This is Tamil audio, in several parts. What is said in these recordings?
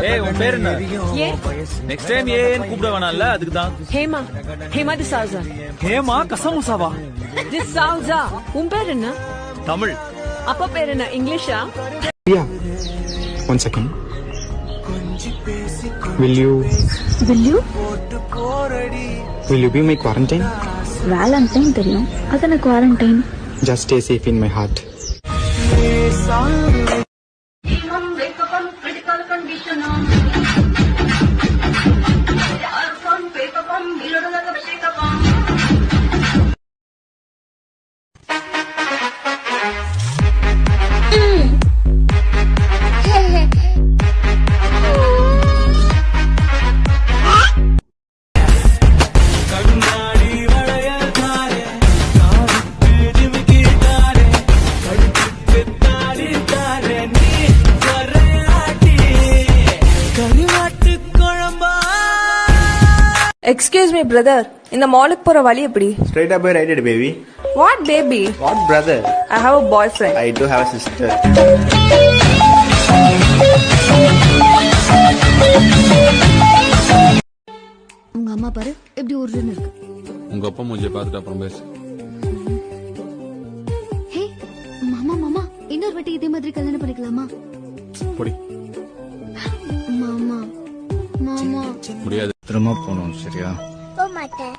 ஏய் உன் பேர் என்ன? ஏன் நெக்ஸ்ட் டைம் ஏன் கூப்பிட வேணாம்ல, அதுக்கு தான். ஹேமா ஹேமா டிசௌசா. ஹேமா கசமுசாவா? டிசௌசா. உன் பேர் என்ன? தமிழ். அப்பா பேர் என்ன? இங்கிலீஷா? Yeah. 1 second. Will you be my quarantine? Valentine தெரியும், அதான quarantine. Just stay safe in my heart. Excuse me, brother. இந்த மாலுக்கு போற வழி எப்படி? Straight up right it, baby. What baby? What brother? I have a boyfriend. I do have a sister. உங்க அம்மா பாரு எப்படி உருன்னு இருக்கு. உங்க அப்பா மூஞ்சிய பார்த்துட்டு அப்புறம் பேசு. ஹே மாமா மாமா, இன்னொரு வாட்டி இதே மாதிரி கல்யாணம் பண்ணிக்கலாமா? போடி. மாமா மாமா முடியாது. திரும்ப போகணும், சரியா? போக மாட்டேன்.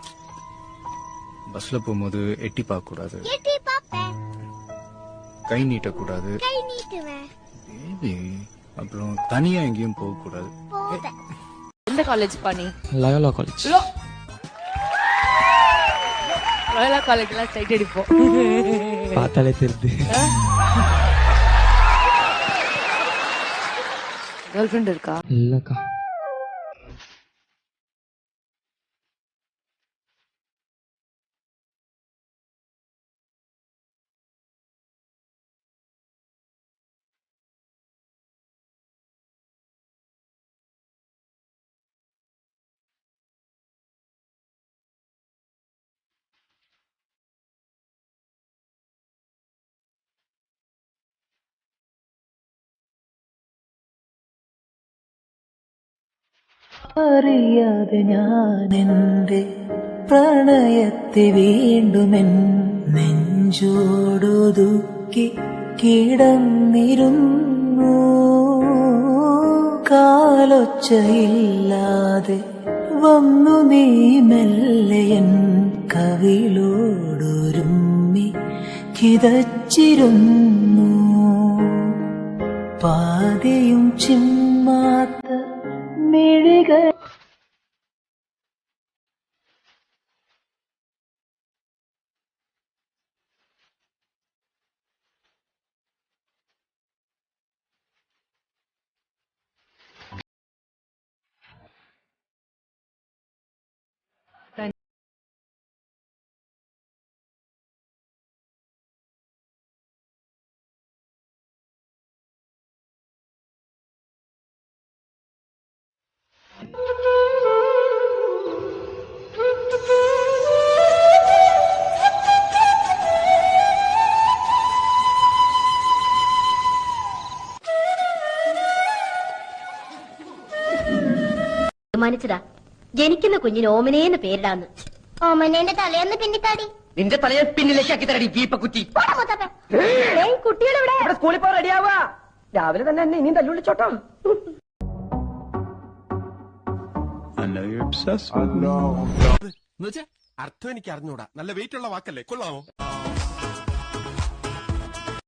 பஸ்ல போகும்போது எட்டி பார்க்க கூடாது, எட்டி பாப்பேன். கை நீட்டக்கூடாது, கை நீட்டுவேன். பேபி. அப்புறம் தனியா எங்கேயும் போக கூடாது. போவேன். எந்த காலேஜ் பண்ணி? Loyola college. லயோலா காலேஜ்ல ஸ்ட்ரைட் அடிப்போம். பார்த்தாலே தெரியுது. கேர்ள் ஃப்ரெண்ட் இருக்கா? இல்லக்கா. അറിയാതെ ഞാൻ എന്റെ പ്രണയത്തെ വീണ്ടുമെൻ നെഞ്ചോടൊതുക്കി കിടന്നിരുന്നു. കാലൊച്ചയില്ലാതെ വന്നു നീ മെല്ലയൻ കവിളോടൊരുമ്മി കിതച്ചിരുന്നു. പാതിയും ചിമ്മാത്ത മിഴികൾ. തീരുമാനിച്ചതാ ജനിക്കുന്ന കുഞ്ഞിന് ഓമനേന്ന് പേരിടാന്ന്. ഓമനേന്റെ തലയൊന്ന് പിന്നിത്താടി. നിന്റെ തലയെ പിന്നിലേക്ക് തരടി വീപ്പക്കുറ്റി. കുട്ടികളെവിടെ? സ്കൂളിൽ പോ, റെഡിയാവാ. രാവിലെ തന്നെ എന്നെ ഇനിയും തല്ലുവിളിച്ചോട്ടോ. അർത്ഥം എനിക്ക് അറിഞ്ഞൂടാ. നല്ല വെയിറ്റ് ഉള്ള വാക്കല്ലേ, കൊള്ളാമോ?